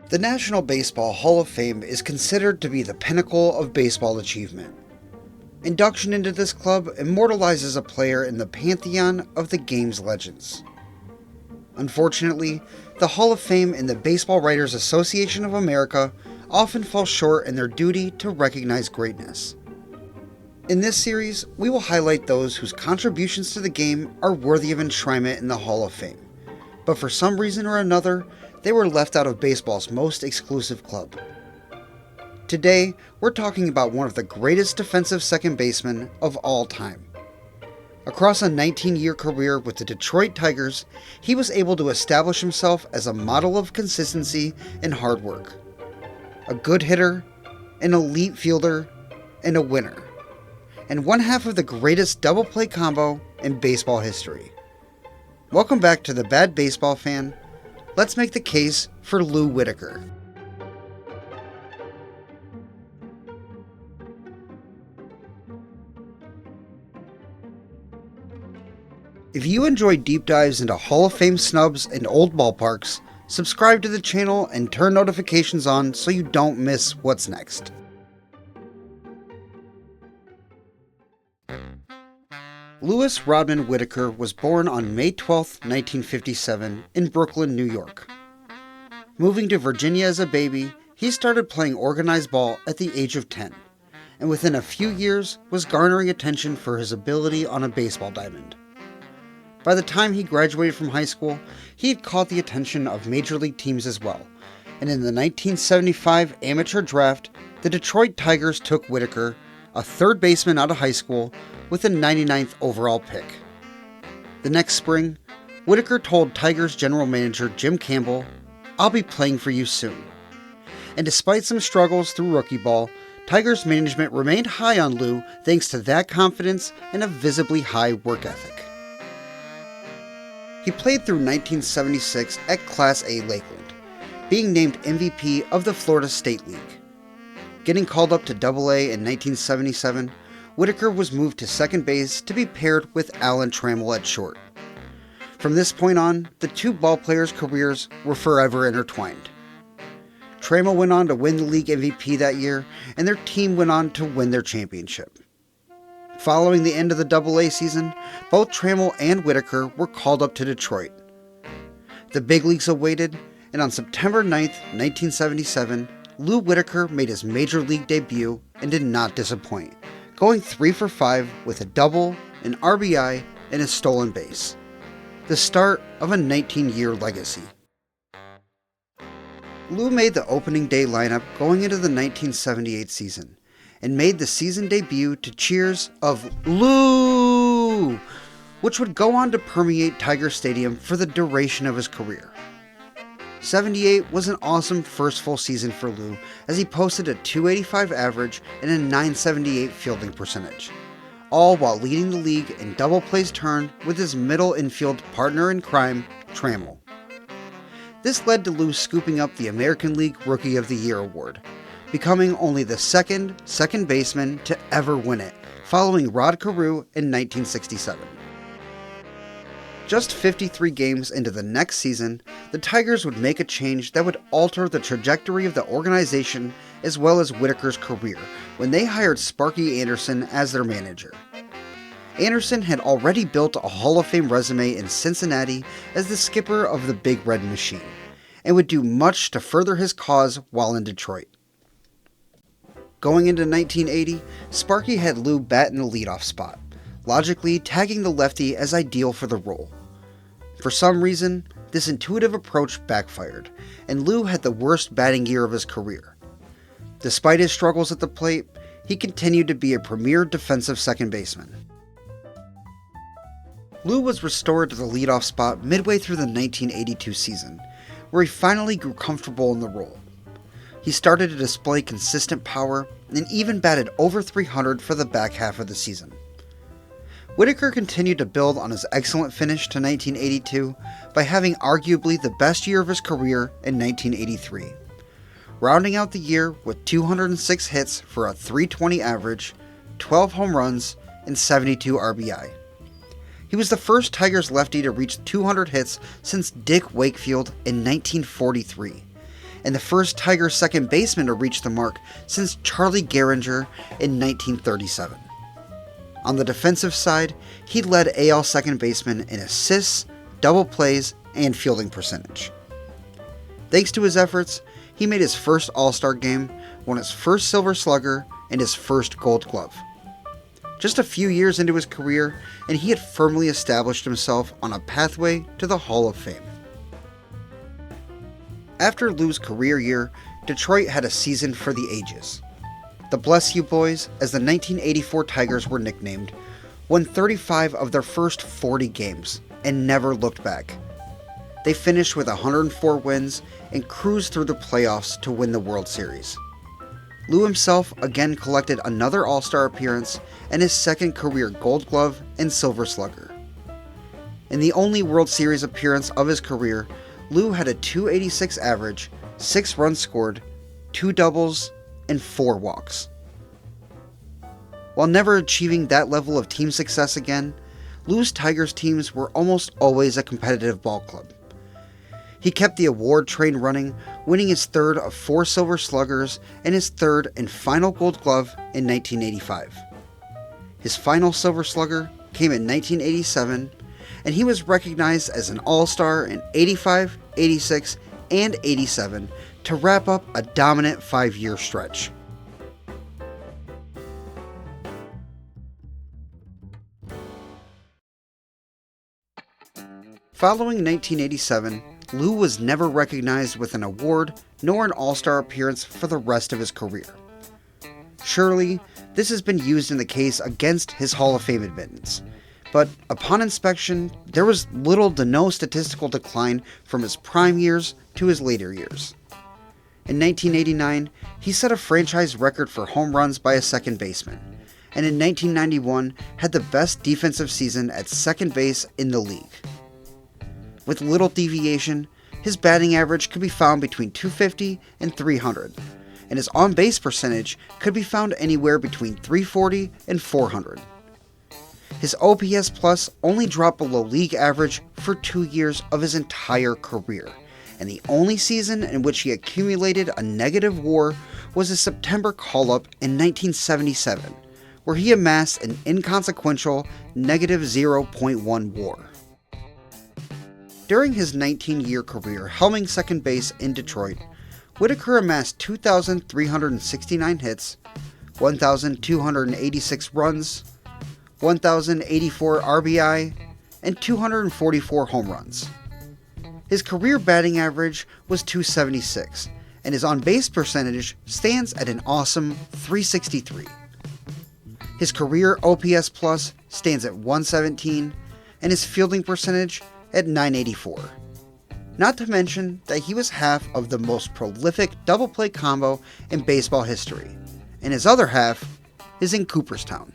The National Baseball Hall of Fame is considered to be the pinnacle of baseball achievement. Induction into this club immortalizes a player in the pantheon of the game's legends. Unfortunately, the Hall of Fame and the Baseball Writers Association of America often fall short in their duty to recognize greatness. In this series, we will highlight those whose contributions to the game are worthy of enshrinement in the Hall of Fame, but for some reason or another, they were left out of baseball's most exclusive club. Today, we're talking about one of the greatest defensive second basemen of all time. Across a 19-year career with the Detroit Tigers, he was able to establish himself as a model of consistency and hard work. A good hitter, an elite fielder, and a winner. And one half of the greatest double play combo in baseball history. Welcome back to The Bad Baseball Fan. Let's make the case for Lou Whitaker. If you enjoy deep dives into Hall of Fame snubs and old ballparks, subscribe to the channel and turn notifications on so you don't miss what's next. Louis Rodman Whitaker was born on May 12, 1957, in Brooklyn, New York. Moving to Virginia as a baby, he started playing organized ball at the age of 10, and within a few years was garnering attention for his ability on a baseball diamond. By the time he graduated from high school, he had caught the attention of major league teams as well, and in the 1975 amateur draft, the Detroit Tigers took Whitaker, a third baseman out of high school, with the 99th overall pick. The next spring, Whitaker told Tigers general manager Jim Campbell, "I'll be playing for you soon." And despite some struggles through rookie ball, Tigers management remained high on Lou thanks to that confidence and a visibly high work ethic. He played through 1976 at Class A Lakeland, being named MVP of the Florida State League. Getting called up to Double-A in 1977, Whitaker was moved to second base to be paired with Alan Trammell at short. From this point on, the two ballplayers' careers were forever intertwined. Trammell went on to win the league MVP that year, and their team went on to win their championship. Following the end of the Double-A season, both Trammell and Whitaker were called up to Detroit. The big leagues awaited, and on September 9, 1977, Lou Whitaker made his major league debut and did not disappoint, going 3 for 5 with a double, an RBI, and a stolen base. The start of a 19-year legacy. Lou made the opening day lineup going into the 1978 season, and made the season debut to cheers of "Lou!", which would go on to permeate Tiger Stadium for the duration of his career. 78 was an awesome first full season for Lou, as he posted a .285 average and a .978 fielding percentage, all while leading the league in double plays turned with his middle infield partner in crime, Trammell. This led to Lou scooping up the American League Rookie of the Year award, becoming only the second baseman to ever win it, following Rod Carew in 1967. Just 53 games into the next season, the Tigers would make a change that would alter the trajectory of the organization as well as Whitaker's career when they hired Sparky Anderson as their manager. Anderson had already built a Hall of Fame resume in Cincinnati as the skipper of the Big Red Machine, and would do much to further his cause while in Detroit. Going into 1980, Sparky had Lou bat in the leadoff spot, logically tagging the lefty as ideal for the role. For some reason, this intuitive approach backfired, and Lou had the worst batting year of his career. Despite his struggles at the plate, he continued to be a premier defensive second baseman. Lou was restored to the leadoff spot midway through the 1982 season, where he finally grew comfortable in the role. He started to display consistent power and even batted over .300 for the back half of the season. Whitaker continued to build on his excellent finish to 1982 by having arguably the best year of his career in 1983, rounding out the year with 206 hits for a .320 average, 12 home runs, and 72 RBI. He was the first Tigers lefty to reach 200 hits since Dick Wakefield in 1943, and the first Tiger second baseman to reach the mark since Charlie Gehringer in 1937. On the defensive side, he led AL second baseman in assists, double plays, and fielding percentage. Thanks to his efforts, he made his first All-Star game, won his first Silver Slugger, and his first Gold Glove. Just a few years into his career, and he had firmly established himself on a pathway to the Hall of Fame. After Lou's career year, Detroit had a season for the ages. The Bless You Boys, as the 1984 Tigers were nicknamed, won 35 of their first 40 games and never looked back. They finished with 104 wins and cruised through the playoffs to win the World Series. Lou himself again collected another All-Star appearance and his second career Gold Glove and Silver Slugger. In the only World Series appearance of his career, Lou had a .286 average, 6 runs scored, 2 doubles, and 4 walks. While never achieving that level of team success again, Lou's Tigers teams were almost always a competitive ball club. He kept the award train running, winning his third of 4 Silver Sluggers and his third and final Gold Glove in 1985. His final Silver Slugger came in 1987, and he was recognized as an All-Star in 85, 86, and 87 to wrap up a dominant 5-year stretch. Following 1987, Lou was never recognized with an award nor an All-Star appearance for the rest of his career. Surely, this has been used in the case against his Hall of Fame admittance, but upon inspection, there was little to no statistical decline from his prime years to his later years. In 1989, he set a franchise record for home runs by a second baseman, and in 1991 had the best defensive season at second base in the league. With little deviation, his batting average could be found between .250 and .300, and his on-base percentage could be found anywhere between .340 and .400. His OPS Plus only dropped below league average for 2 years of his entire career, and the only season in which he accumulated a negative WAR was his September call-up in 1977, where he amassed an inconsequential negative 0.1 WAR. During his 19-year career helming second base in Detroit, Whitaker amassed 2,369 hits, 1,286 runs, 1,084 RBI, and 244 home runs. His career batting average was .276, and his on-base percentage stands at an awesome .363. His career OPS Plus stands at .117, and his fielding percentage at .984. Not to mention that he was half of the most prolific double play combo in baseball history, and his other half is in Cooperstown.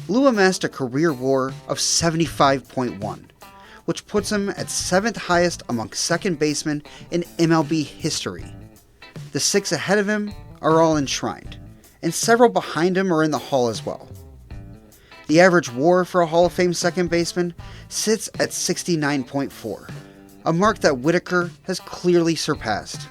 Lou amassed a career WAR of 75.1, which puts him at 7th highest among second basemen in MLB history. The 6 ahead of him are all enshrined, and several behind him are in the Hall as well. The average WAR for a Hall of Fame second baseman sits at 69.4, a mark that Whitaker has clearly surpassed.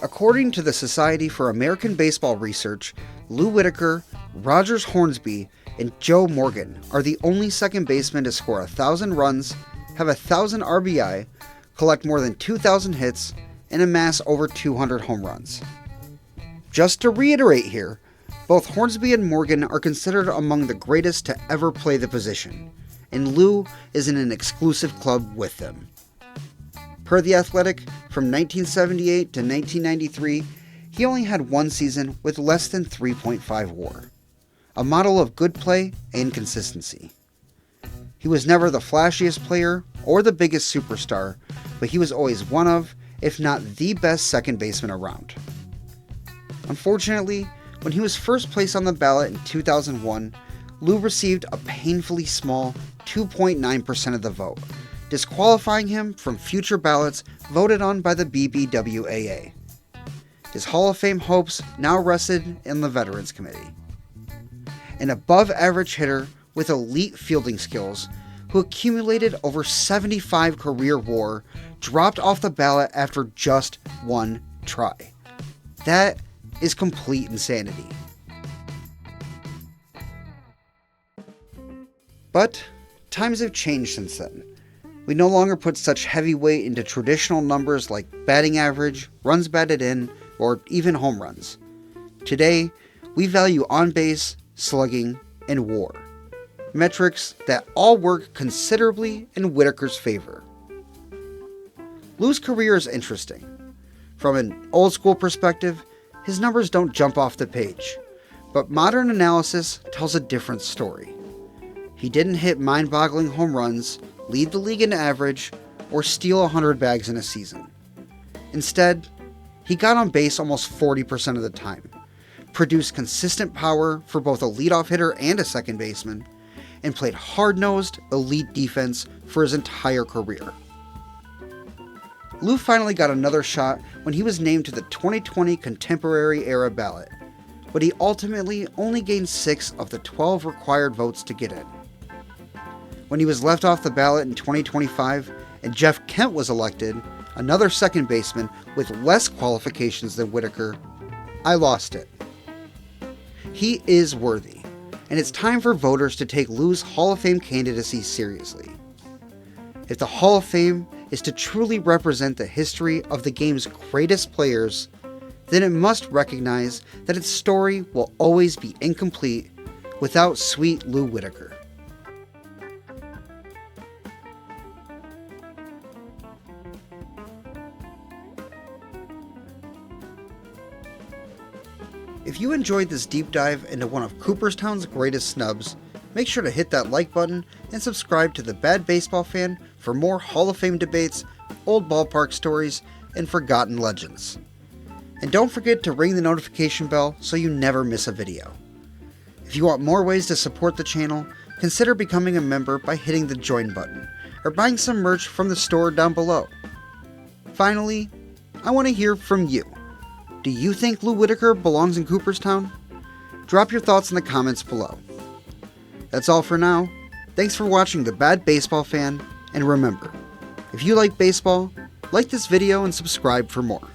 According to the Society for American Baseball Research, Lou Whitaker, Rogers Hornsby, and Joe Morgan are the only second basemen to score 1,000 runs, have 1,000 RBI, collect more than 2,000 hits, and amass over 200 home runs. Just to reiterate here, both Hornsby and Morgan are considered among the greatest to ever play the position, and Lou is in an exclusive club with them. Per The Athletic, from 1978 to 1993, he only had one season with less than 3.5 WAR, a model of good play and consistency. He was never the flashiest player or the biggest superstar, but he was always one of, if not the best second baseman around. Unfortunately, when he was first placed on the ballot in 2001, Lou received a painfully small 2.9% of the vote, disqualifying him from future ballots voted on by the BBWAA. His Hall of Fame hopes now rested in the Veterans Committee. An above-average hitter with elite fielding skills, who accumulated over 75 career WAR, dropped off the ballot after just one try. That is complete insanity. But times have changed since then. We no longer put such heavy weight into traditional numbers like batting average, runs batted in, or even home runs. Today, we value on-base, slugging, and WAR, metrics that all work considerably in Whitaker's favor. Lou's career is interesting. From an old-school perspective, his numbers don't jump off the page, but modern analysis tells a different story. He didn't hit mind-boggling home runs, lead the league in average, or steal 100 bags in a season. Instead, he got on base almost 40% of the time, produced consistent power for both a leadoff hitter and a second baseman, and played hard-nosed, elite defense for his entire career. Lou finally got another shot when he was named to the 2020 Contemporary Era ballot, but he ultimately only gained 6 of the 12 required votes to get in. When he was left off the ballot in 2025 and Jeff Kent was elected, another second baseman with less qualifications than Whitaker, I lost it. He is worthy, and it's time for voters to take Lou's Hall of Fame candidacy seriously. If the Hall of Fame is to truly represent the history of the game's greatest players, then it must recognize that its story will always be incomplete without sweet Lou Whitaker. If you enjoyed this deep dive into one of Cooperstown's greatest snubs, make sure to hit that like button and subscribe to The Bad Baseball Fan for more Hall of Fame debates, old ballpark stories, and forgotten legends. And don't forget to ring the notification bell so you never miss a video. If you want more ways to support the channel, consider becoming a member by hitting the join button, or buying some merch from the store down below. Finally, I want to hear from you. Do you think Lou Whitaker belongs in Cooperstown? Drop your thoughts in the comments below. That's all for now. Thanks for watching The Bad Baseball Fan, and remember, if you like baseball, like this video and subscribe for more.